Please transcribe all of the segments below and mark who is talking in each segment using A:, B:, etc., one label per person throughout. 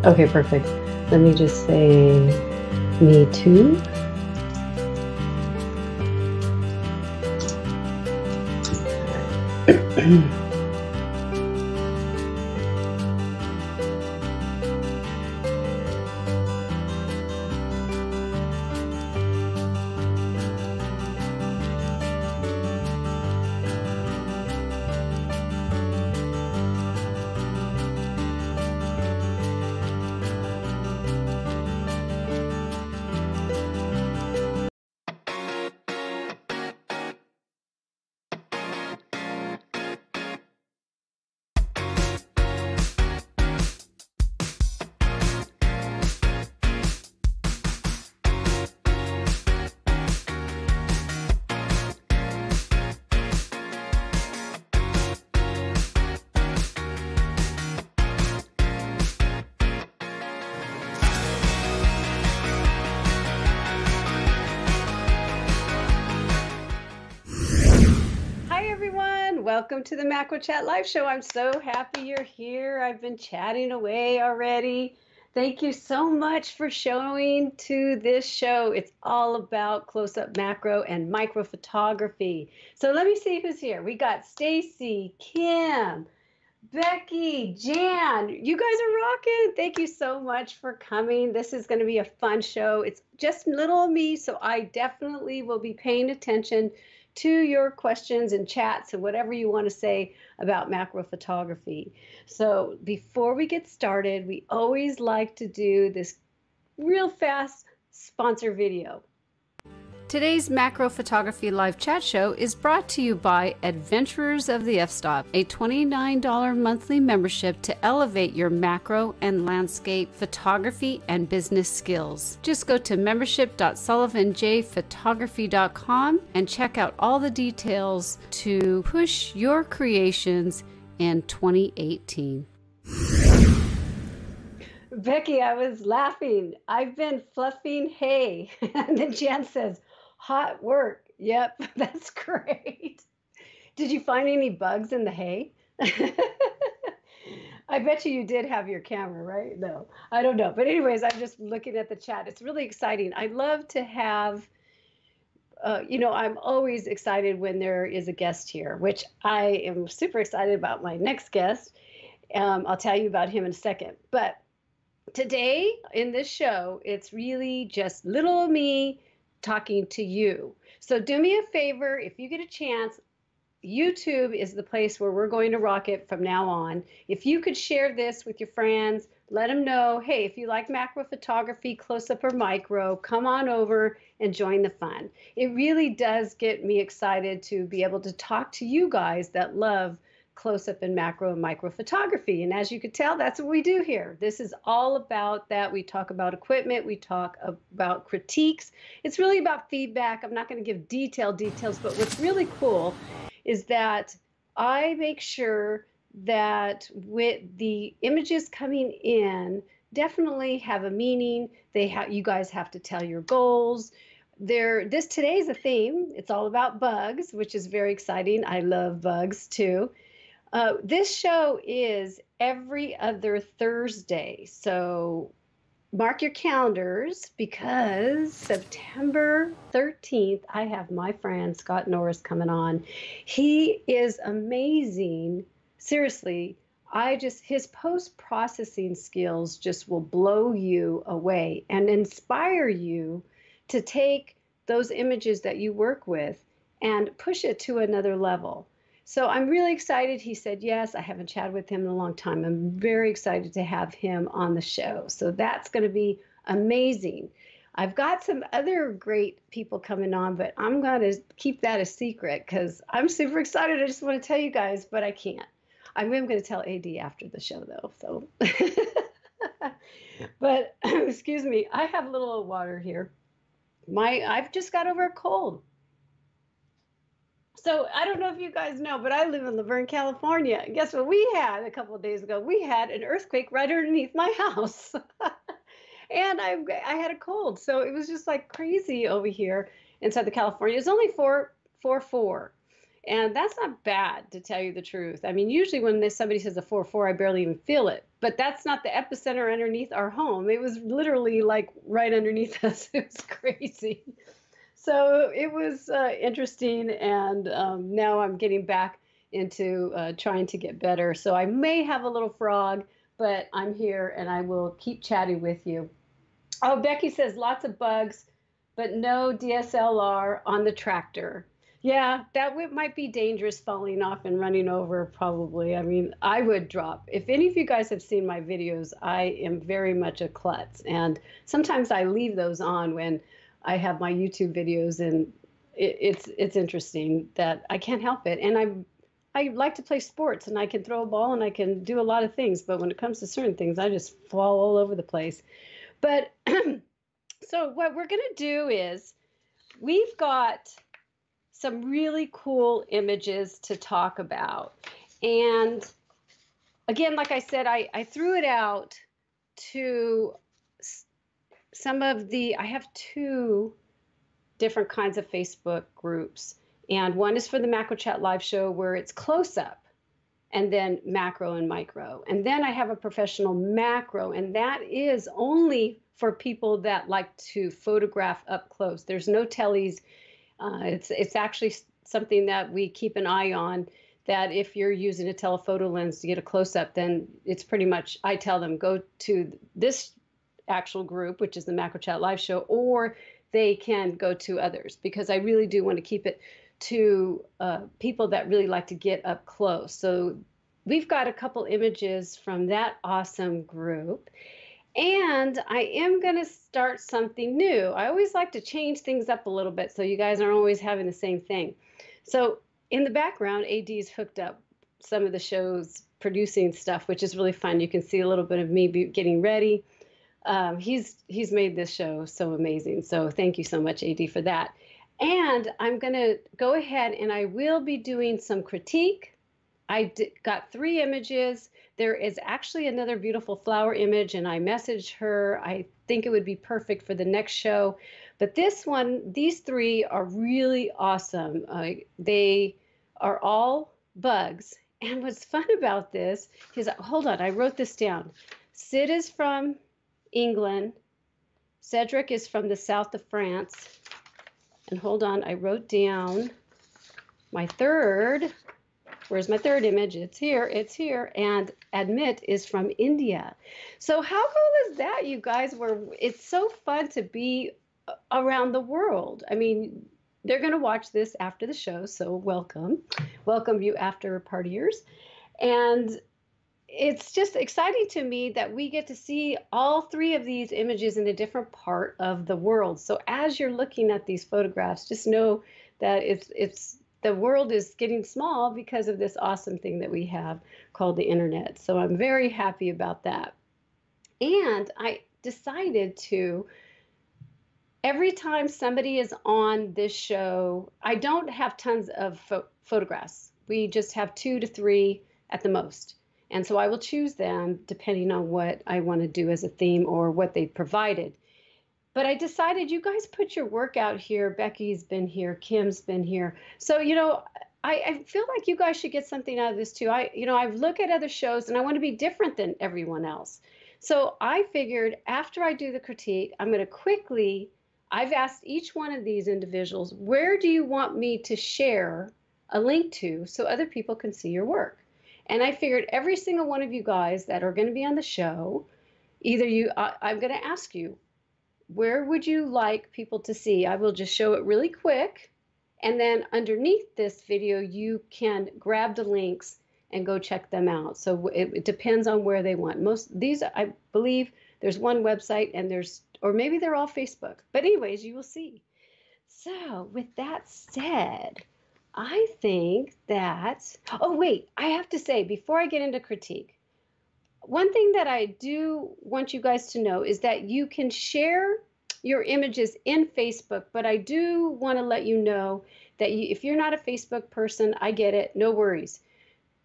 A: Okay, perfect. Let me just say me too. Welcome to the Macro Chat Live Show. I'm so happy you're here. I've been chatting away already. Thank you so much for showing to this show. It's all about close-up macro and micro photography. So let me see who's here. We got Stacy, Kim, Becky, Jan. You guys are rocking. Thank you so much for coming. This is going to be a fun show. It's just little me, so I definitely will be paying attention to your questions and chats and whatever you want to say about macro photography. So before we get started, we always like to do this real fast sponsor video. Today's Macro Photography Live Chat Show is brought to you by Adventurers of the F-Stop, a $29 monthly membership to elevate your macro and landscape photography and business skills. Just go to membership.sullivanjphotography.com and check out all the details to push your creations in 2018. Becky, I was laughing. I've been fluffing hay. And then Jan says, hot work. Yep, that's great. Did you find any bugs in the hay? I bet you did have your camera, right? No, I don't know. But anyways, I'm just looking at the chat. It's really exciting. I love to have, I'm always excited when there is a guest here, which I am super excited about my next guest. I'll tell you about him in a second. But today in this show, it's really just little me talking to you. So do me a favor, if you get a chance, YouTube is the place where we're going to rock it from now on. If you could share this with your friends, let them know, hey, if you like macro photography, close-up or micro, come on over and join the fun. It really does get me excited to be able to talk to you guys that love close-up and macro and micro photography. And as you can tell, that's what we do here. This is all about that. We talk about equipment. We talk about critiques. It's really about feedback. I'm not going to give details, but what's really cool is that I make sure that with the images coming in definitely have a meaning. You guys have to tell your goals. Today's a theme. It's all about bugs, which is very exciting. I love bugs too. This show is every other Thursday, so mark your calendars because September 13th, I have my friend Scott Norris coming on. He is amazing. Seriously, his post-processing skills just will blow you away and inspire you to take those images that you work with and push it to another level. So I'm really excited. He said yes. I haven't chatted with him in a long time. I'm very excited to have him on the show. So that's going to be amazing. I've got some other great people coming on, but I'm going to keep that a secret because I'm super excited. I just want to tell you guys, but I can't. I'm going to tell AD after the show, though. So, but excuse me, I have a little water here. I've just got over a cold. So I don't know if you guys know, but I live in Laverne, California. Guess what we had a couple of days ago? We had an earthquake right underneath my house. And I had a cold. So it was just like crazy over here in Southern California. It's only 4.4. And that's not bad, to tell you the truth. I mean, usually when somebody says a 4.4, I barely even feel it. but that's not the epicenter underneath our home. It was literally like right underneath us. It was crazy. So it was interesting, and now I'm getting back into trying to get better. So I may have a little frog, but I'm here and I will keep chatting with you. Oh, Becky says lots of bugs, but no DSLR on the tractor. Yeah, that might be dangerous, falling off and running over, probably. I mean, I would drop. If any of you guys have seen my videos, I am very much a klutz. And sometimes I leave those on when I have my YouTube videos, and it's interesting that I can't help it. And I like to play sports, and I can throw a ball and I can do a lot of things. But when it comes to certain things, I just fall all over the place. But so what we're going to do is we've got some really cool images to talk about. And again, like I said, I threw it out to some of the, I have two different kinds of Facebook groups. And one is for the Macro Chat live show where it's close up, and then macro and micro. And then I have a professional macro, and that is only for people that like to photograph up close. There's no teles. It's actually something that we keep an eye on, that if you're using a telephoto lens to get a close-up, then it's pretty much, I tell them, go to this actual group, which is the Macro Chat live show, or they can go to others, because I really do want to keep it to people that really like to get up close. So we've got a couple images from that awesome group. And I am going to start something new. I always like to change things up a little bit so you guys aren't always having the same thing. So in the background, AD's hooked up some of the shows, producing stuff, which is really fun. You can see a little bit of me getting ready. He's made this show so amazing. So thank you so much, AD, for that. And I'm going to go ahead and I will be doing some critique. Got 3 images. There is actually another beautiful flower image, and I messaged her. I think it would be perfect for the next show. But this one, these 3 are really awesome. They are all bugs. And what's fun about this is, hold on, I wrote this down. Sid is from England. Cedric is from the south of France. And hold on, I wrote down my third. Where's my third image? It's here. It's here. And Amit is from India. So how cool is that, you guys? Where it's so fun to be around the world. I mean, they're going to watch this after the show, so welcome you after partiers. And it's just exciting to me that we get to see all 3 of these images in a different part of the world. So as you're looking at these photographs, just know that it's the world is getting small because of this awesome thing that we have called the internet. So I'm very happy about that. And I decided to, every time somebody is on this show, I don't have tons of photographs. We just have 2 to 3 at the most. And so I will choose them depending on what I want to do as a theme or what they provided. But I decided, you guys put your work out here. Becky's been here. Kim's been here. So, you know, I feel like you guys should get something out of this too. I've looked at other shows and I want to be different than everyone else. So I figured after I do the critique, I'm going to I've asked each one of these individuals, where do you want me to share a link to so other people can see your work? And I figured every single one of you guys that are going to be on the show, I'm going to ask you, where would you like people to see? I will just show it really quick. And then underneath this video, you can grab the links and go check them out. So it depends on where they want. Most these, I believe there's one website and or maybe they're all Facebook. But anyways, you will see. So with that said, I think that, oh wait, I have to say before I get into critique, one thing that I do want you guys to know is that you can share your images in Facebook, but I do want to let you know that if you're not a Facebook person, I get it, no worries.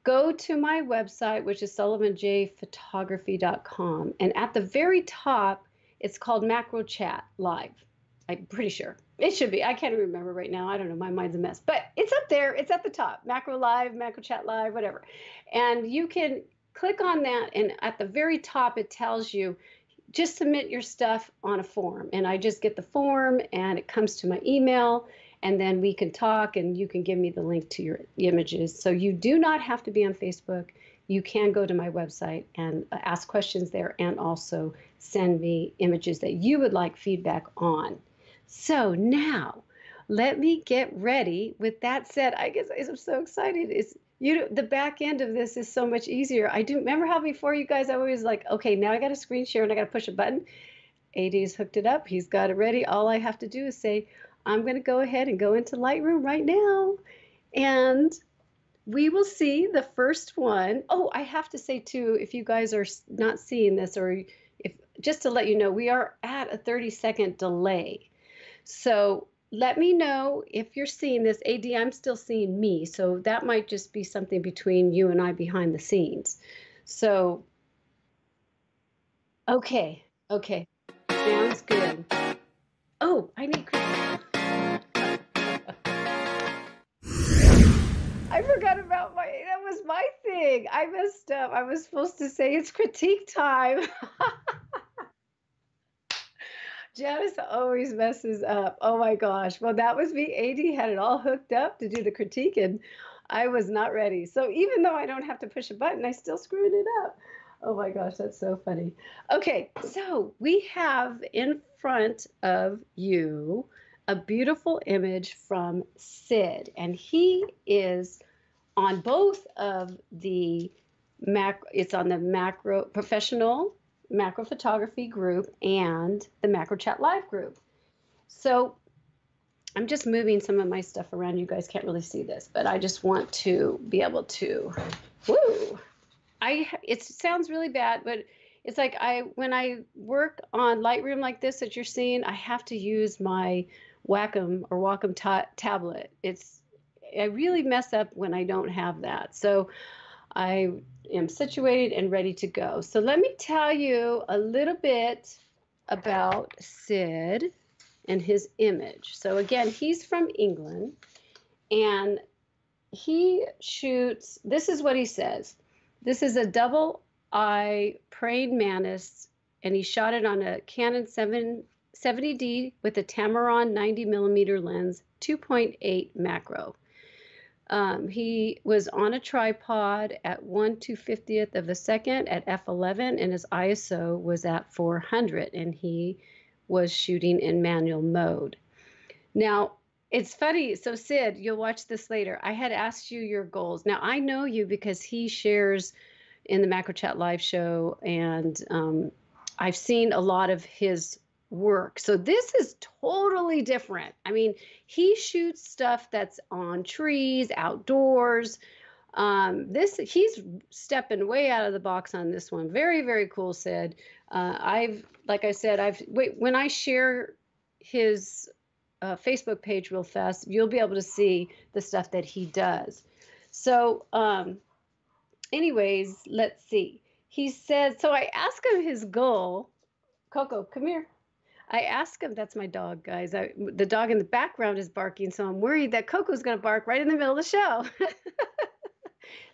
A: Go to my website, which is sullivanjphotography.com, and at the very top, it's called Macro Chat Live. I'm pretty sure. It should be. I can't remember right now. I don't know. My mind's a mess. But it's up there. It's at the top. Macro Live, Macro Chat Live, whatever. And you can click on that, and at the very top, it tells you just submit your stuff on a form. And I just get the form and it comes to my email, and then we can talk and you can give me the link to your images. So you do not have to be on Facebook. You can go to my website and ask questions there, and also send me images that you would like feedback on. So now let me get ready. With that said, I guess I'm so excited. The back end of this is so much easier. I do remember how before, you guys, I was like, okay, now I got to screen share and I got to push a button. AD's hooked it up. He's got it ready. All I have to do is say, I'm going to go ahead and go into Lightroom right now. And we will see the first one. Oh, I have to say too, if you guys are not seeing this, or if just to let you know, we are at a 30-second delay. So let me know if you're seeing this. AD, I'm still seeing me, so that might just be something between you and I behind the scenes. So, okay, sounds good. Oh, I need I forgot about that was my thing. I messed up. I was supposed to say it's critique time. Janice always messes up. Oh my gosh. Well, that was me. AD had it all hooked up to do the critique, and I was not ready. So even though I don't have to push a button, I still screwed it up. Oh my gosh, that's so funny. Okay, so we have in front of you a beautiful image from Sid, and he is on both of the it's on the macro professional macro photography group and the macro chat live group. So I'm just moving some of my stuff around. You guys can't really see this, but I just want to be able to, woo. It sounds really bad, but it's like when I work on Lightroom like this that you're seeing, I have to use my Wacom tablet. I really mess up when I don't have that. So I am situated and ready to go. So let me tell you a little bit about Sid and his image. So again, he's from England, and he shoots, this is what he says. This is a double eye praying mantis, and he shot it on a Canon 70D with a Tamron 90mm lens, 2.8 macro. He was on a tripod at 1/250th of a second at f11, and his ISO was at 400, and he was shooting in manual mode. Now, it's funny. So Sid, you'll watch this later. I had asked you your goals. Now, I know you because he shares in the Macro Chat live show, and I've seen a lot of his work. So this is totally different. I mean, he shoots stuff that's on trees, outdoors. He's stepping way out of the box on this one. Very, very cool, Sid. Like I said, when I share his Facebook page real fast, you'll be able to see the stuff that he does. So, anyways, let's see. He said, so I asked him his goal. Coco, come here. I asked him, that's my dog, guys. The dog in the background is barking, so I'm worried that Coco's going to bark right in the middle of the show.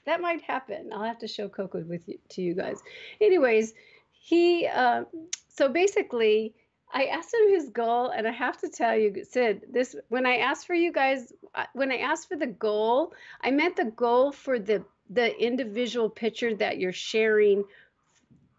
A: That might happen. I'll have to show Coco to you guys. Anyways, so basically, I asked him his goal, and I have to tell you, Sid, when I asked for you guys, when I asked for the goal, I meant the goal for the individual picture that you're sharing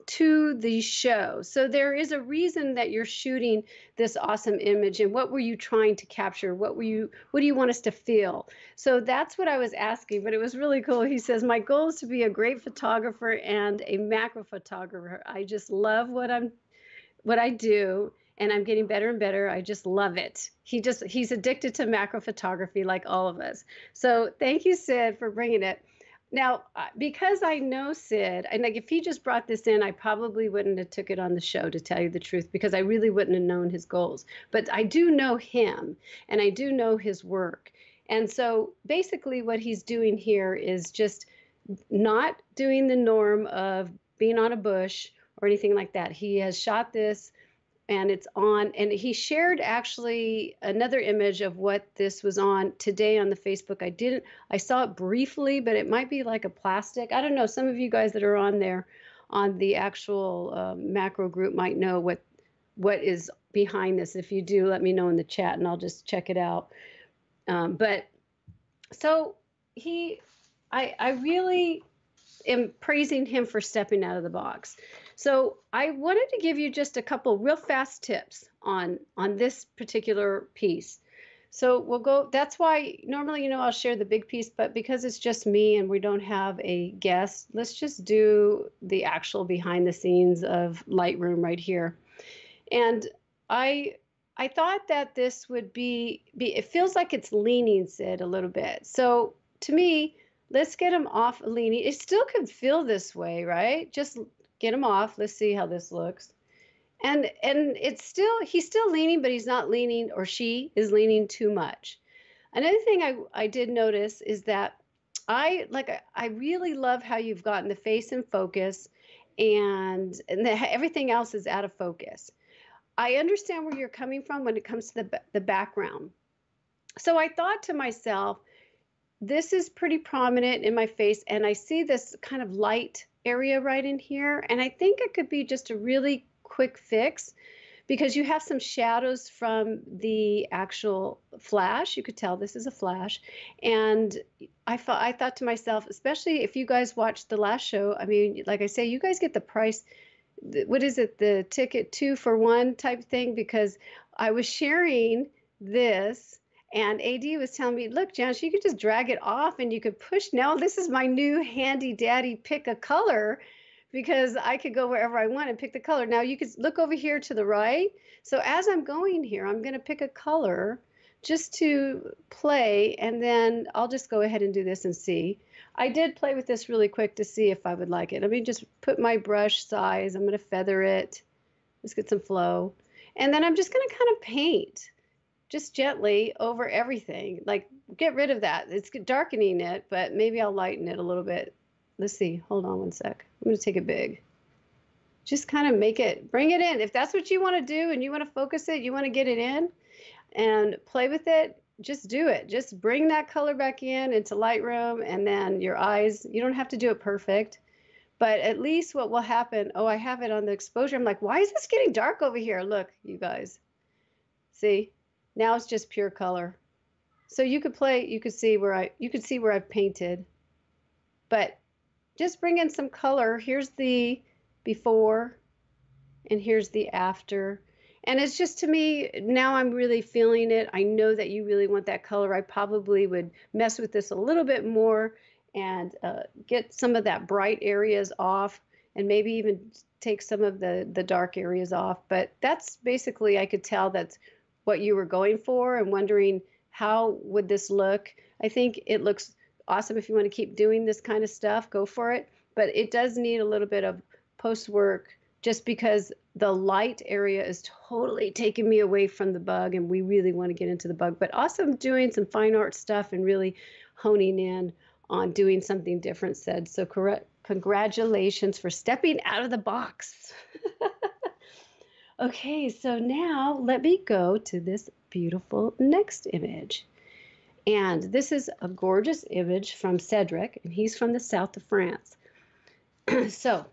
A: to the show. So there is a reason that you're shooting this awesome image, and what were you trying to capture? What do you want us to feel? So that's what I was asking, but it was really cool. He says, my goal is to be a great photographer and a macro photographer. I just love what I do, and I'm getting better and better. I just love it. He's addicted to macro photography like all of us. So thank you, Sid, for bringing it. Now, because I know Sid, and like if he just brought this in, I probably wouldn't have took it on the show, to tell you the truth, because I really wouldn't have known his goals. But I do know him, and I do know his work. And so basically what he's doing here is just not doing the norm of being on a bush or anything like that. He has shot this and it's on, and he shared actually another image of what this was on today on the Facebook. I saw it briefly, but it might be like a plastic. I don't know. Some of you guys that are on there on the actual macro group might know what is behind this. If you do, let me know in the chat and I'll just check it out. But so I really am praising him for stepping out of the box. So I wanted to give you just a couple real fast tips on this particular piece. So we'll go, that's why normally, you know, I'll share the big piece, but because it's just me and we don't have a guest, let's just do the actual behind the scenes of Lightroom right here. And I thought that this would be it feels like it's leaning, Sid, a little bit. So to me, let's get him off leaning. It still could feel this way, right? Just get him off. Let's see how this looks. And it's still, he's still leaning, but he's not leaning, or she is leaning too much. Another thing I did notice is that I really love how you've gotten the face in focus and everything else is out of focus. I understand where you're coming from when it comes to the background. So I thought to myself, this is pretty prominent in my face, and I see this kind of light area right in here, and I think it could be just a really quick fix because you have some shadows from the actual flash. You could tell this is a flash, and I thought to myself, especially if you guys watched the last show, I mean, like I say, you guys get the price, what is it, the ticket 2 for 1 type thing, because I was sharing this and AD was telling me, look, Janice, you could just drag it off and you could push. Now this is my new handy daddy pick a color, because I could go wherever I want and pick the color. Now you could look over here to the right. So as I'm going here, I'm going to pick a color just to play, and then I'll just go ahead and do this and see. I did play with this really quick to see if I would like it. Let me just put my brush size. I'm going to feather it. Let's get some flow. And then I'm just going to kind of paint just gently over everything. Like, get rid of that. It's darkening it, but maybe I'll lighten it a little bit. Let's see. Hold on one sec. I'm going to take it big. Just kind of make it, bring it in. If that's what you want to do and you want to focus it, you want to get it in and play with it, just do it. Just bring that color back in into Lightroom, and then your eyes, you don't have to do it perfect, but at least what will happen, oh, I have it on the exposure. I'm like, why is this getting dark over here? Look, you guys, see, now it's just pure color. So you could play, you could see where I've painted, but just bring in some color. Here's the before and here's the after. And it's just, to me, now I'm really feeling it. I know that you really want that color. I probably would mess with this a little bit more and get some of that bright areas off, and maybe even take some of the dark areas off. But that's basically, I could tell that's what you were going for and wondering how would this look. I think it looks awesome. If you want to keep doing this kind of stuff, go for it. But it does need a little bit of post work, just because the light area is totally taking me away from the bug, and we really want to get into the bug. But also doing some fine art stuff and really honing in on doing something different, Sid. So congratulations for stepping out of the box. Okay, so now let me go to this beautiful next image. And this is a gorgeous image from Cedric, and he's from the south of France. So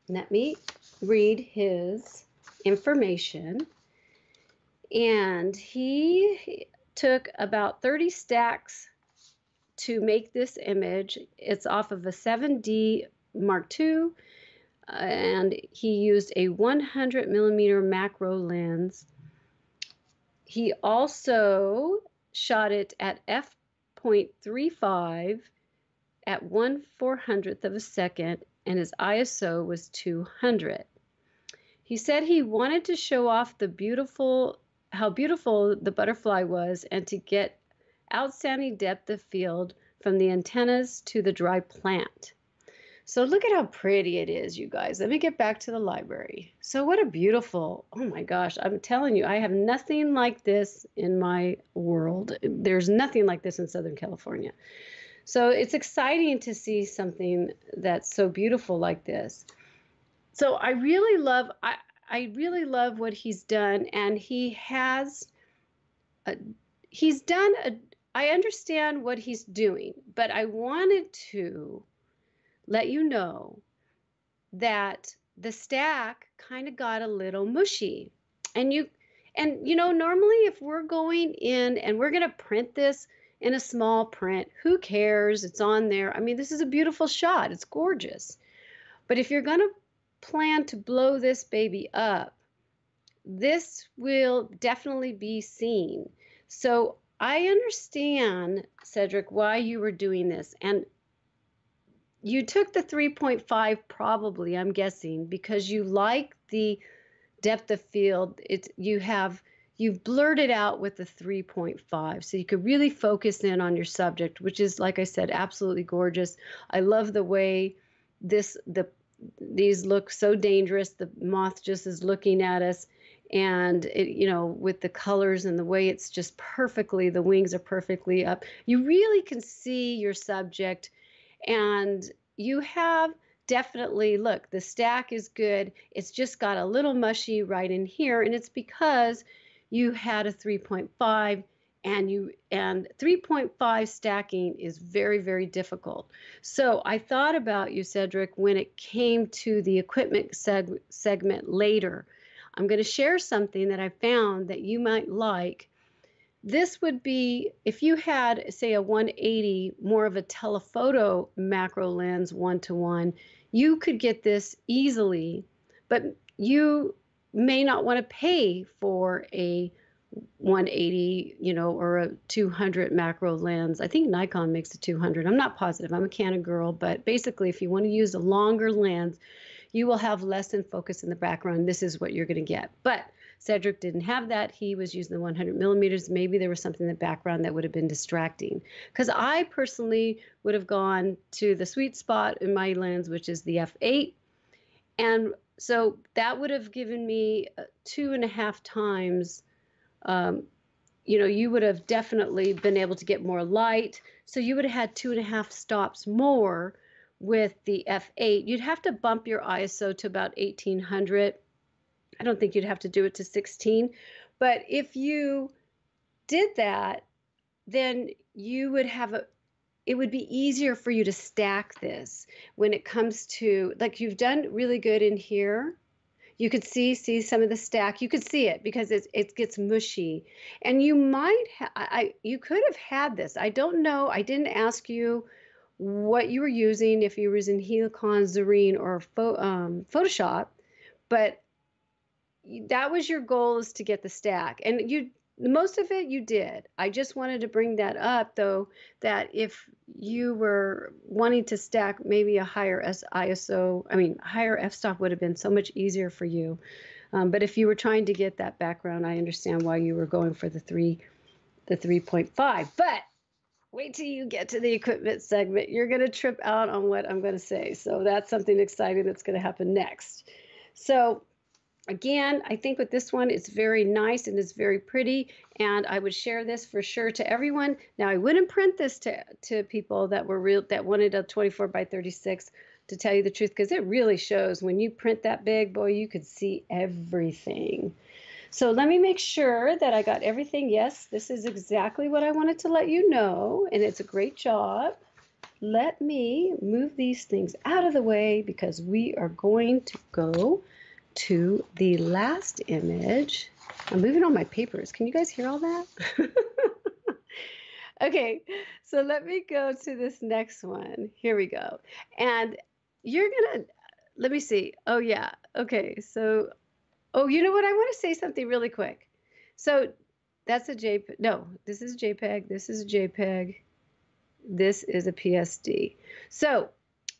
A: let me read his information. And he took about 30 stacks to make this image. It's off of a 7D Mark II, and he used a 100mm macro lens. He also shot it at f.35 at 1/400th of a second, and his ISO was 200. He said he wanted to show off how beautiful the butterfly was, and to get outstanding depth of field from the antennas to the dry plant. So look at how pretty it is, you guys. Let me get back to the library. So what a beautiful, oh my gosh, I'm telling you, I have nothing like this in my world. There's nothing like this in Southern California. So it's exciting to see something that's so beautiful like this. So I really love, I really love what he's done, and a, he's done a, I understand what he's doing, but I wanted to let you know that the stack kind of got a little mushy. And you know, normally if we're going in and we're going to print this in a small print, who cares? It's on there. I mean, this is a beautiful shot. It's gorgeous. But if you're going to plan to blow this baby up, this will definitely be seen. So I understand, Cedric, why you were doing this. And you took the 3.5 probably, I'm guessing, because you like the depth of field. You've blurred it out with the 3.5, so you could really focus in on your subject, which is, like I said, absolutely gorgeous. I love the way these look so dangerous. The moth just is looking at us, and you know, with the colors and the way it's just perfectly, the wings are perfectly up. You really can see your subject. And you have definitely, look, the stack is good. It's just got a little mushy right in here. And it's because you had a 3.5 and 3.5 stacking is very, very difficult. So I thought about you, Cedric, when it came to the equipment segment later. I'm going to share something that I found that you might like. This would be, if you had, say, a 180, more of a telephoto macro lens 1:1, you could get this easily, but you may not want to pay for a 180, you know, or a 200 macro lens. I think Nikon makes a 200. I'm not positive. I'm a Canon girl, but basically, if you want to use a longer lens, you will have less in focus in the background. This is what you're going to get. But Cedric didn't have that. He was using the 100 millimeters. Maybe there was something in the background that would have been distracting. Because I personally would have gone to the sweet spot in my lens, which is the f8. And so that would have given me 2.5 times, you know, you would have definitely been able to get more light. So you would have had 2.5 stops more with the f8. You'd have to bump your ISO to about 1800. I don't think you'd have to do it to 16, but if you did that, then you would have it would be easier for you to stack this when it comes to, like, you've done really good in here. You could see some of the stack. You could see it because it gets mushy, and you might you could have had this. I don't know. I didn't ask you what you were using, if you were using Helicon, Zarine, or Photoshop, but that was your goal, is to get the stack, and most of it you did. I just wanted to bring that up, though, that if you were wanting to stack maybe a higher ISO, I mean, higher f-stop would have been so much easier for you. But if you were trying to get that background, I understand why you were going for the 3.5. But wait till you get to the equipment segment. You're going to trip out on what I'm going to say. So that's something exciting that's going to happen next. So again, I think with this one, it's very nice and it's very pretty, and I would share this for sure to everyone. Now, I wouldn't print this to people that wanted a 24 by 36, to tell you the truth, because it really shows when you print that big, boy, you could see everything. So let me make sure that I got everything. Yes, this is exactly what I wanted to let you know, and it's a great job. Let me move these things out of the way because we are going to go to the last image. I'm moving all my papers. Can you guys hear all that? Okay, so let me go to this next one. Here we go. And you're gonna, let me see. Oh yeah, okay, so, oh, you know what? I wanna say something really quick. So that's a JPEG, no, this is JPEG, this is JPEG, this is a PSD. So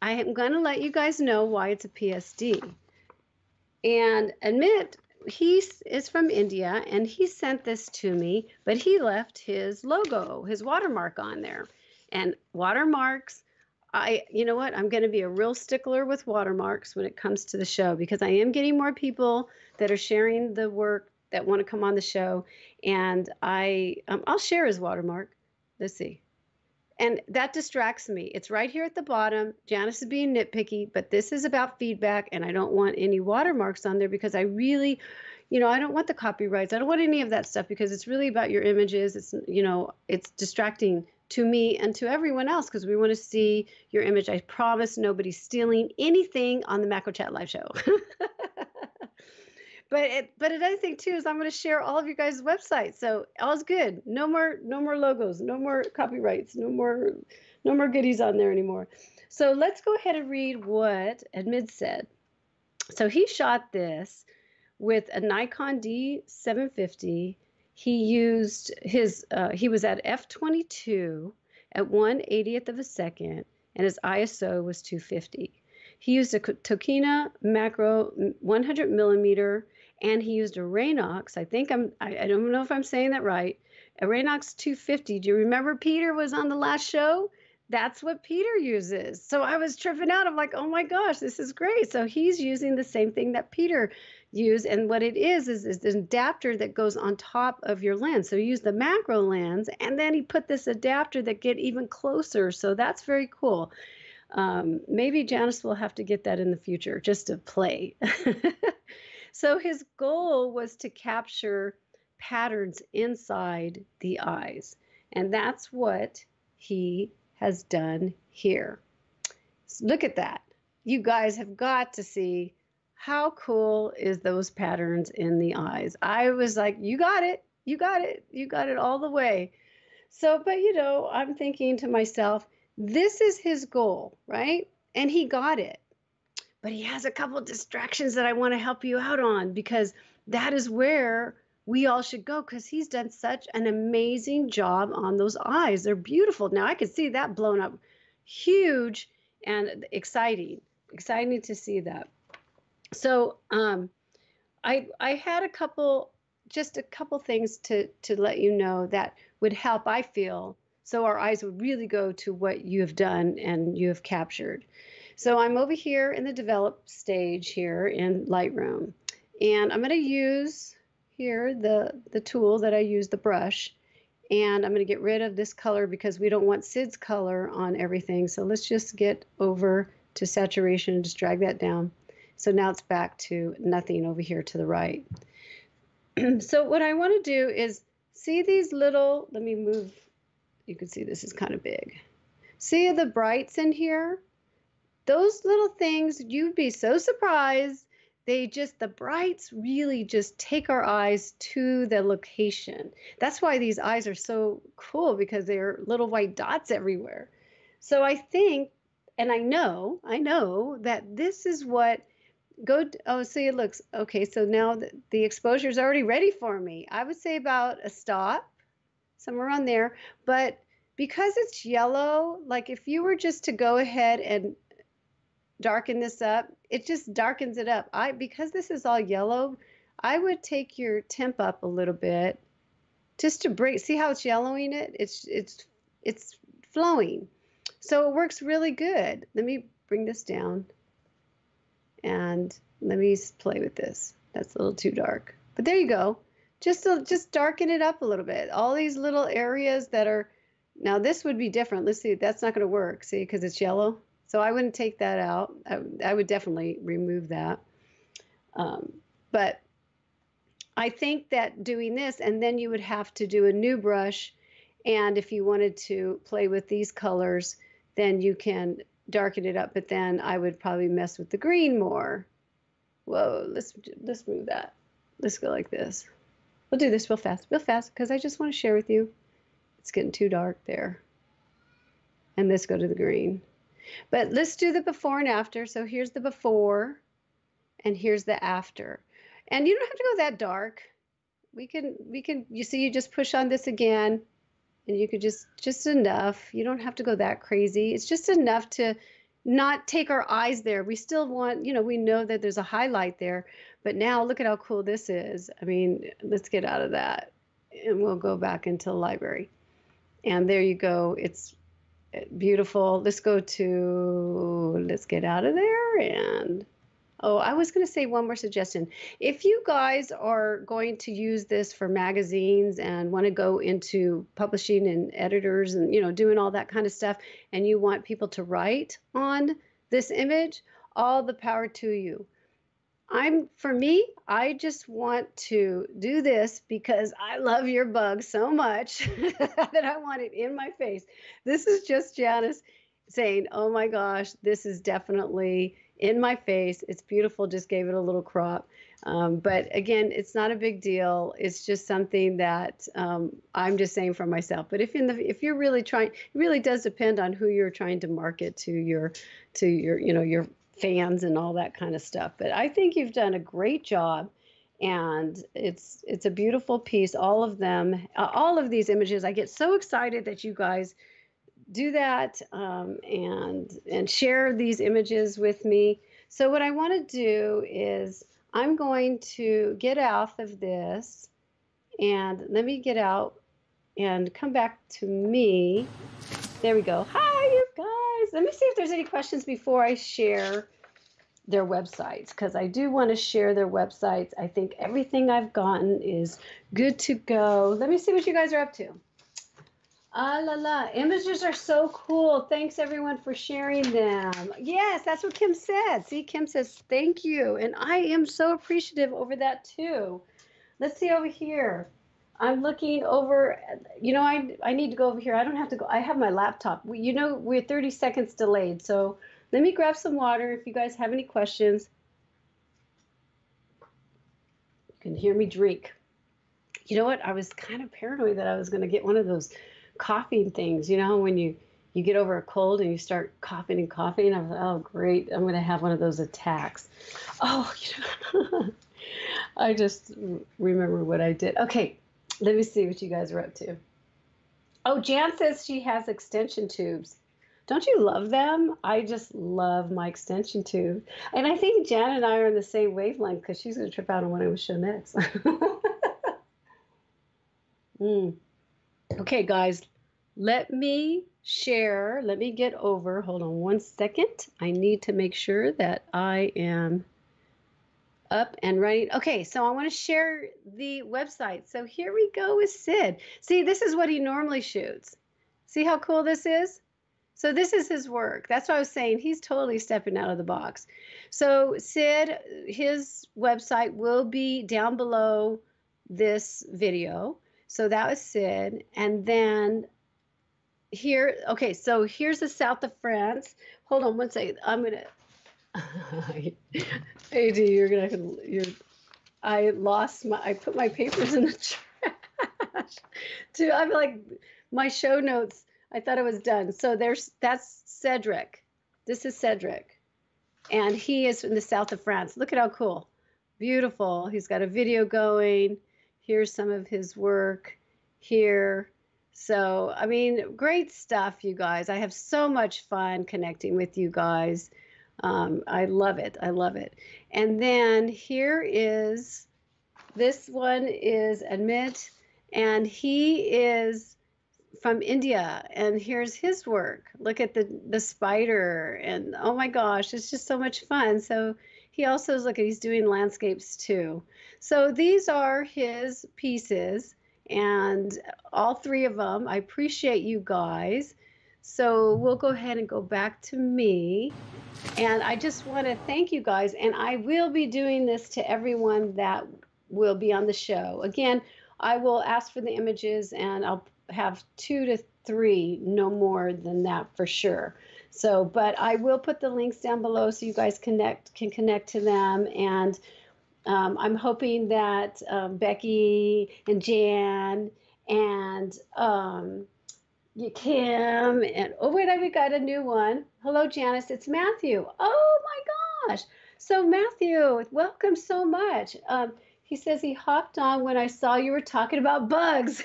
A: I am gonna let you guys know why it's a PSD. And Amit, he is from India, and he sent this to me, but he left his logo, his watermark on there. And watermarks, you know what? I'm going to be a real stickler with watermarks when it comes to the show, because I am getting more people that are sharing the work that want to come on the show. And I'll share his watermark. Let's see. And that distracts me. It's right here at the bottom. Janice is being nitpicky, but this is about feedback, and I don't want any watermarks on there because I really, I don't want the copyrights. I don't want any of that stuff because it's really about your images. It's, it's distracting to me and to everyone else because we want to see your image. I promise nobody's stealing anything on the Macro Chat live show. But another thing too is I'm going to share all of you guys' websites. So all's good. No more logos, no more copyrights, no more goodies on there anymore. So let's go ahead and read what Amit said. So he shot this with a Nikon D750. He used he was at f/22 at 1/80th of a second, and his ISO was 250. He used a Tokina macro 100 millimeter, and he used a Raynox. I don't know if I'm saying that right. A Raynox 250. Do you remember Peter was on the last show? That's what Peter uses. So I was tripping out. I'm like, oh my gosh, this is great. So he's using the same thing that Peter used. And what it is an adapter that goes on top of your lens. So you use the macro lens, and then he put this adapter that get even closer. So that's very cool. Maybe Janice will have to get that in the future just to play. So his goal was to capture patterns inside the eyes. And that's what he has done here. So look at that. You guys have got to see how cool is those patterns in the eyes. I was like, you got it. You got it. You got it all the way. So, but I'm thinking to myself, this is his goal, right? And he got it. But he has a couple of distractions that I want to help you out on because that is where we all should go because he's done such an amazing job on those eyes. They're beautiful. Now I could see that blown up huge and exciting to see that. So I had a couple things to let you know that would help, I feel, so our eyes would really go to what you have done and you have captured. So I'm over here in the develop stage here in Lightroom, and I'm going to use here the tool that I use, the brush, and I'm going to get rid of this color because we don't want Sid's color on everything. So let's just get over to saturation and just drag that down. So now it's back to nothing over here to the right. So what I want to do is see these little, let me move, you can see this is kind of big. See the brights in here? Those little things, you'd be so surprised. The brights really just take our eyes to the location. That's why these eyes are so cool because they're little white dots everywhere. So I think, and I know that this is what, see, it looks, okay, so now the exposure is already ready for me. I would say about a stop, somewhere around there. But because it's yellow, like if you were just to go ahead and darken this up, it just darkens it up. Because this is all yellow, I would take your temp up a little bit just to break. See how it's yellowing it? It's flowing. So it works really good. Let me bring this down and let me play with this. That's a little too dark, but there you go. Just darken it up a little bit. All these little areas that are, now this would be different. Let's see, that's not going to work. See, because it's yellow. So I wouldn't take that out. I would definitely remove that. But I think that doing this, and then you would have to do a new brush. And if you wanted to play with these colors, then you can darken it up. But then I would probably mess with the green more. Whoa, let's move that. Let's go like this. We'll do this real fast, because I just want to share with you. It's getting too dark there. And let's go to the green. But let's do the before and after. So here's the before and here's the after. And you don't have to go that dark. We can, you see, you just push on this again and you could just enough. You don't have to go that crazy. It's just enough to not take our eyes there. We still want, we know that there's a highlight there, but now look at how cool this is. I mean, let's get out of that and we'll go back into the library. And there you go. It's beautiful. Let's get out of there and Oh, I was going to say one more suggestion. If you guys are going to use this for magazines and want to go into publishing and editors and, doing all that kind of stuff, and you want people to write on this image, all the power to you. For me, I just want to do this because I love your bug so much that I want it in my face. This is just Janice saying, oh my gosh, this is definitely in my face. It's beautiful. Just gave it a little crop. But again, it's not a big deal. It's just something that I'm just saying for myself. But if you're really trying, it really does depend on who you're trying to market to your your fans and all that kind of stuff. But I think you've done a great job, and it's a beautiful piece. All of them, all of these images, I get so excited that you guys do that and share these images with me. So what I want to do is I'm going to get off of this, and let me get out and come back to me. There we go. Hi, you guys. Let me see if there's any questions before I share their websites, because I do want to share their websites. I think everything I've gotten is good to go. Let me see what you guys are up to. Ah la la, images are so cool. Thanks everyone for sharing them. Yes, that's what Kim said. See, Kim says thank you. And I am so appreciative over that too. Let's see over here. I'm looking over, I need to go over here. I don't have to go. I have my laptop. We're 30 seconds delayed. So let me grab some water if you guys have any questions. You can hear me drink. You know what? I was kind of paranoid that I was going to get one of those coughing things, when you get over a cold and you start coughing and coughing. I was like, oh, great. I'm going to have one of those attacks. Oh, I just remember what I did. Okay. Let me see what you guys are up to. Oh, Jan says she has extension tubes. Don't you love them? I just love my extension tube. And I think Jan and I are on the same wavelength because she's going to trip out on what I will show next. Okay, guys, let me share. Let me get over. Hold on one second. I need to make sure that I am up and running. Okay, so I want to share the website. So here we go with Sid. See, this is what he normally shoots. See how cool this is? So this is his work. That's what I was saying. He's totally stepping out of the box. So Sid, his website will be down below this video. So that was Sid. And then here, okay, so here's the south of France. Hold on one second. I'm going to, AD, I put my papers in the trash. Dude, I'm like, my show notes, I thought it was done. So that's Cedric. This is Cedric. And he is in the south of France. Look at how cool. Beautiful. He's got a video going. Here's some of his work here. So, I mean, great stuff, you guys. I have so much fun connecting with you guys. I love it. I love it. And then here is, this one is Amit, and he is from India, and here's his work. Look at the spider, and oh my gosh, it's just so much fun. So he also is, he's doing landscapes too. So these are his pieces, and all three of them. I appreciate you guys. So we'll go ahead and go back to me. And I just want to thank you guys. And I will be doing this to everyone that will be on the show. Again, I will ask for the images, and I'll have 2 to 3, no more than that for sure. So, but I will put the links down below so you guys can connect to them. And I'm hoping that Becky and Jan and Kim and oh wait, we got a new one. Hello, Janice. It's Matthew. Oh my gosh. So Matthew, welcome so much. He says he hopped on when I saw you were talking about bugs.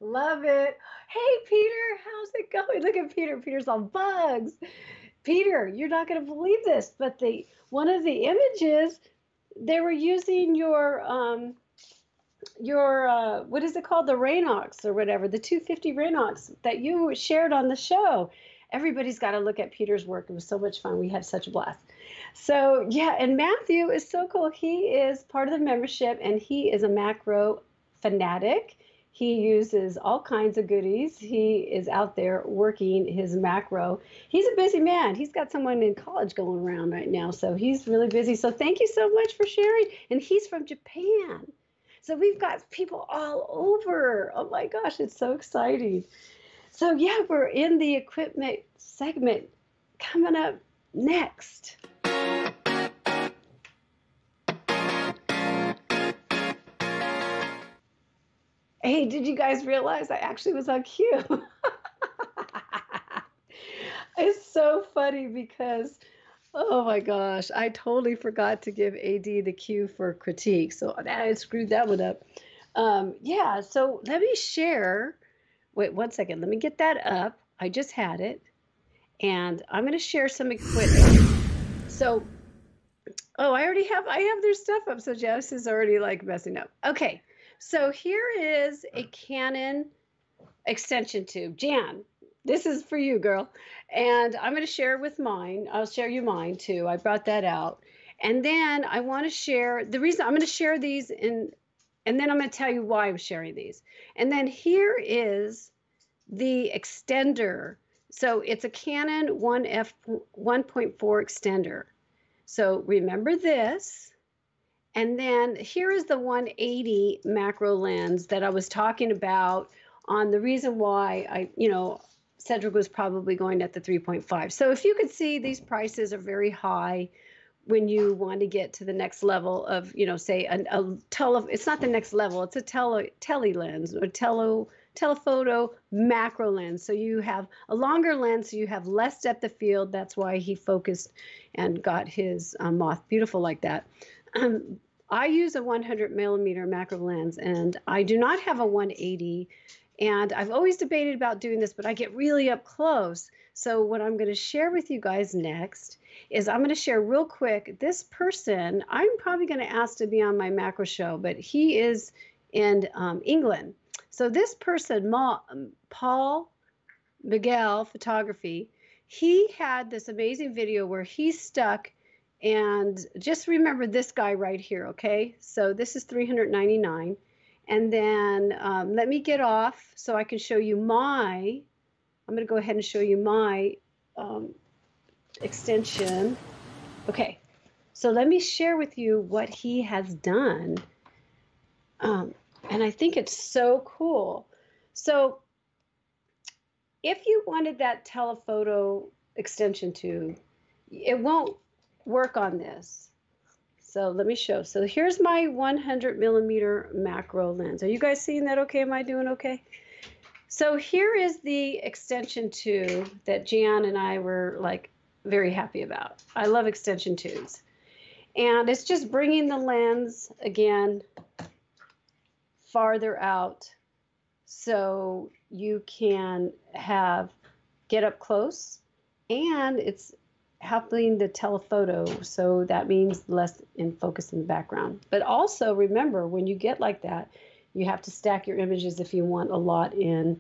A: Love it. Hey, Peter, how's it going? Look at Peter. Peter's on bugs. Peter, you're not going to believe this, but one of the images, they were using your what is it called? The Raynox or whatever, the 250 Raynox that you shared on the show. everybody's got to look at Peter's work. It was so much fun. We had such a blast. So yeah, and Matthew is so cool. He is part of the membership, and he is a macro fanatic. He uses all kinds of goodies. He is out there working his macro. He's a busy man. He's got someone in college going around right now, so he's really busy. So thank you so much for sharing. And he's from Japan. So we've got people all over. Oh my gosh, it's so exciting. So yeah, we're in the equipment segment. Coming up next. Hey, did you guys realize I actually was on cue? It's so funny because, oh my gosh, I totally forgot to give AD the cue for critique. So I screwed that one up. Yeah, so let me share. Wait, 1 second. Let me get that up. I just had it. And I'm going to share some equipment. So, oh, I have their stuff up. So Janice is already like messing up. Okay. So here is a Canon extension tube. Jan, this is for you, girl. And I'm going to share with mine. I'll share you mine too. I brought that out. And then I want to share, the reason I'm going to share these and then I'm going to tell you why I'm sharing these. And then here is the extender. So it's a Canon 1F 1.4 extender. So remember this. And then here is the 180 macro lens that I was talking about on the reason why Cedric was probably going at the 3.5. So if you could see, these prices are very high when you want to get to the next level of, say it's not the next level, it's a tele lens or telephoto macro lens. So you have a longer lens, so you have less depth of field. That's why he focused and got his moth beautiful like that. I use a 100 millimeter macro lens, and I do not have a 180. And I've always debated about doing this, but I get really up close. So what I'm going to share with you guys next is I'm going to share real quick. This person, I'm probably going to ask to be on my macro show, but he is in England. So this person, Paul Miguel Photography, he had this amazing video where he stuck. And just remember this guy right here, okay? So this is $399. And then let me get off so I can show you I'm going to go ahead and show you my extension. Okay, so let me share with you what he has done. And I think it's so cool. So if you wanted that telephoto extension tube, it won't work on this. So let me show. So here's my 100 millimeter macro lens. Are you guys seeing that okay? Am I doing okay? So here is the extension tube that Jan and I were like very happy about. I love extension tubes. And it's just bringing the lens again farther out so you can get up close, and it's helping the telephoto, so that means less in focus in the background. But also remember, when you get like that, you have to stack your images if you want a lot in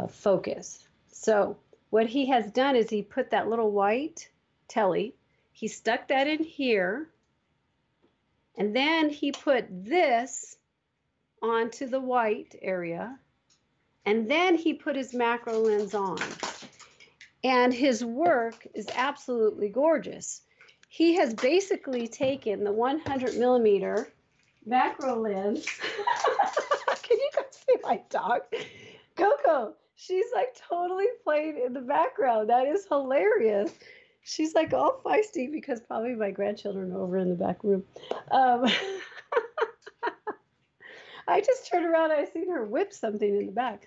A: focus. So what he has done is he put that little white Tele, he stuck that in here, and then he put this onto the white area, and then he put his macro lens on. And his work is absolutely gorgeous. He has basically taken the 100 millimeter macro lens. Can you guys see my dog? Coco, she's like totally playing in the background. That is hilarious. She's like all feisty because probably my grandchildren are over in the back room. I just turned around and I seen her whip something in the back.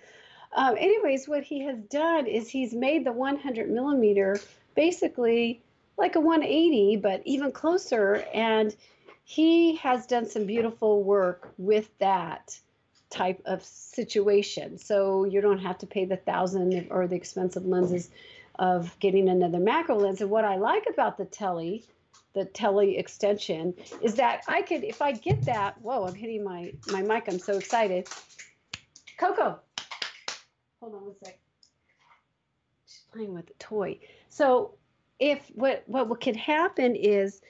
A: Anyways, what he has done is he's made the 100 millimeter basically like a 180, but even closer. And he has done some beautiful work with that type of situation. So you don't have to pay the $1,000 or the expensive lenses of getting another macro lens. And what I like about the Tele extension is that I could, if I get that, whoa, I'm hitting my mic. I'm so excited. Coco. Hold on one sec. playing with a toy. So if what can happen is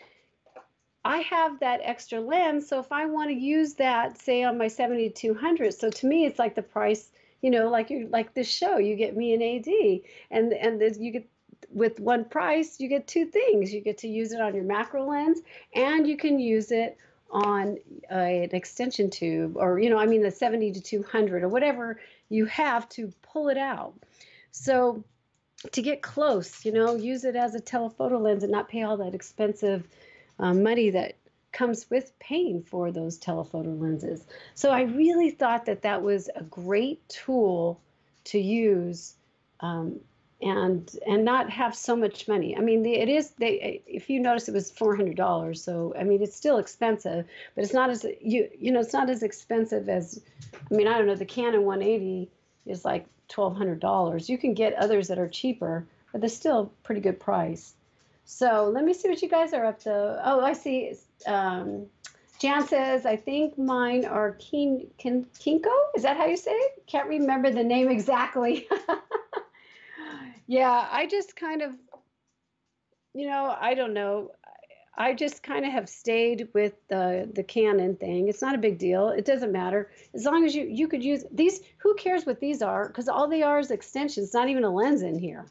A: I have that extra lens, so if I want to use that, say on my 70-200, so to me it's like the price, like you like this show, you get me an AD, and you get with one price, you get two things. You get to use it on your macro lens, and you can use it on an extension tube, or I mean the 70-200 or whatever you have to pull it out. So to get close, use it as a telephoto lens and not pay all that expensive money that comes with paying for those telephoto lenses. So I really thought that that was a great tool to use, and not have so much money. I mean, if you notice, it was $400. So I mean, it's still expensive, but it's not as it's not as expensive as, I mean, I don't know, the Canon 180 is like $1,200. You can get others that are cheaper, but they're still a pretty good price. So let me see what you guys are up to. Oh, I see. Jan says, I think mine are Kinko. Is that how you say it? Can't remember the name exactly. Yeah, I just kind of, I don't know. I just kind of have stayed with the Canon thing. It's not a big deal. It doesn't matter. As long as you could use these, who cares what these are? Because all they are is extensions, not even a lens in here.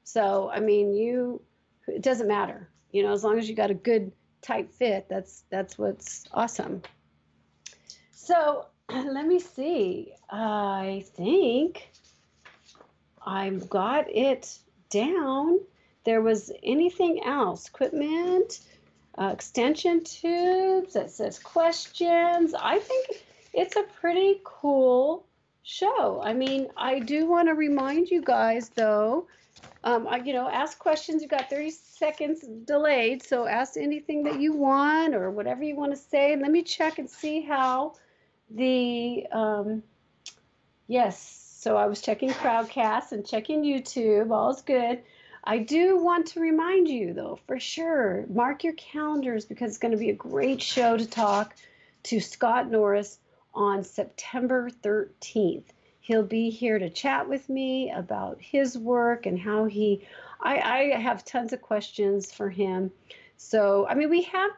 A: So, I mean, it doesn't matter. As long as you got a good tight fit, that's what's awesome. So let me see. I think I've got it down. There was anything else? Equipment, extension tubes, that says questions. I think it's a pretty cool show. I mean, I do want to remind you guys, though, ask questions. You've got 30 seconds delayed, so ask anything that you want or whatever you want to say. Let me check and see how the, yes, so I was checking Crowdcast and checking YouTube. All's good. I do want to remind you, though, for sure, mark your calendars because it's going to be a great show to talk to Scott Norris on September 13th. He'll be here to chat with me about his work and how I have tons of questions for him. So, I mean, we have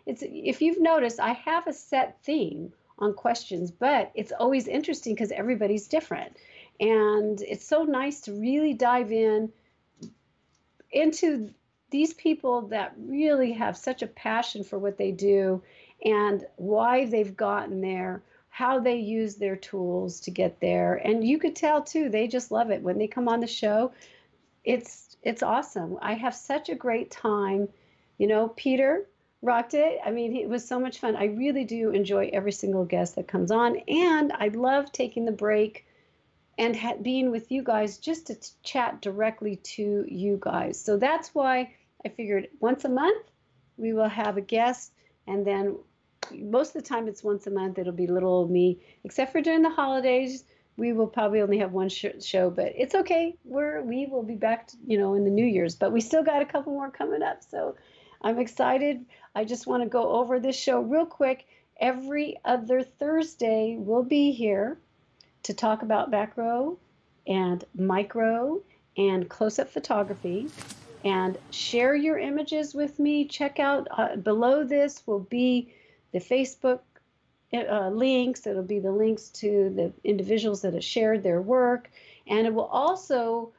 A: if you've noticed, I have a set theme on questions, but it's always interesting because everybody's different. And it's so nice to really dive into these people that really have such a passion for what they do and why they've gotten there, how they use their tools to get there. And you could tell too, they just love it. When they come on the show, it's awesome. I have such a great time. Peter rocked it. I mean, it was so much fun. I really do enjoy every single guest that comes on. And I love taking the break and being with you guys just to chat directly to you guys. So that's why I figured once a month we will have a guest, and then most of the time it's once a month. It'll be little old me, except for during the holidays. We will probably only have one show, but it's okay. We will be back, in the New Year's, but we still got a couple more coming up. So I'm excited. I just want to go over this show real quick. Every other Thursday we'll be here to talk about macro and micro and close-up photography, and share your images with me. Check out below this will be the Facebook links. It'll be the links to the individuals that have shared their work, and it will also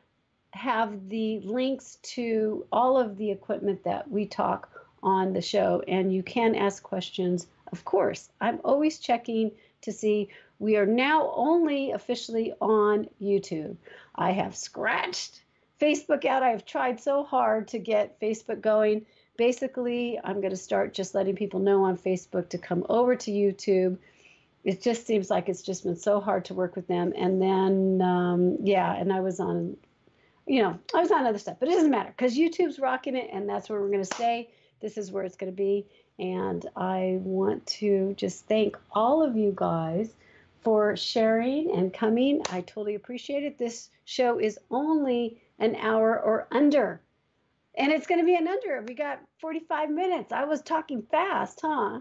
A: have the links to all of the equipment that we talk on the show, and you can ask questions. Of course, I'm always checking to see. We are now only officially on YouTube. I have scratched Facebook out. I have tried so hard to get Facebook going. Basically, I'm going to start just letting people know on Facebook to come over to YouTube. It just seems like it's just been so hard to work with them. And then, and I was on, I was on other stuff, but it doesn't matter because YouTube's rocking it, and that's where we're going to stay. This is where it's going to be. And I want to just thank all of you guys for sharing and coming. I totally appreciate it. This show is only an hour or under, and it's going to be an under. We got 45 minutes. I was talking fast, huh?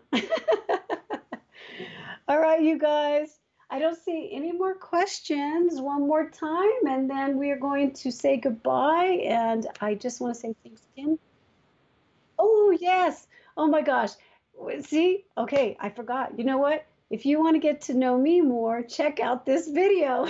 A: All right, you guys. I don't see any more questions. One more time, and then we are going to say goodbye. And I just want to say thanks again. Oh, yes. Oh my gosh. See? Okay, I forgot. You know what? If you want to get to know me more, check out this video.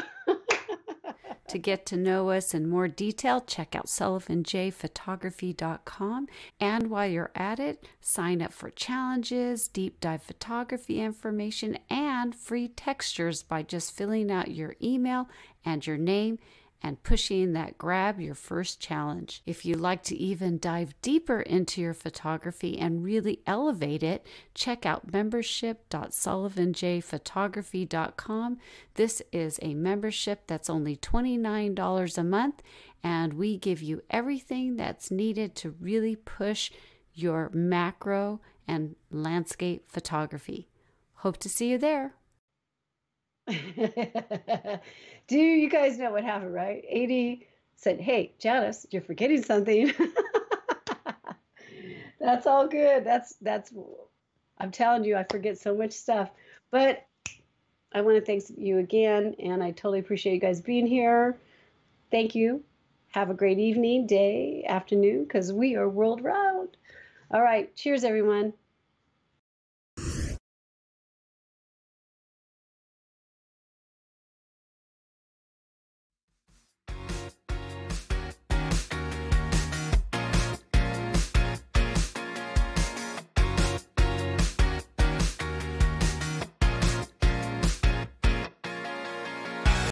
B: To get to know us in more detail, check out sullivanjphotography.com. And while you're at it, sign up for challenges, deep dive photography information, and free textures by just filling out your email and your name and pushing that grab your first challenge. If you'd like to even dive deeper into your photography and really elevate it, check out membership.sullivanjphotography.com. This is a membership that's only $29 a month, and we give you everything that's needed to really push your macro and landscape photography. Hope to see you there.
A: Do you guys know what happened, right? 80 said, "Hey, Janice, you're forgetting something." That's all good. That's I'm telling you, I forget so much stuff. But I want to thank you again, and I totally appreciate you guys being here. Thank you. Have a great evening, day, afternoon, because we are world round. All right. Cheers, everyone.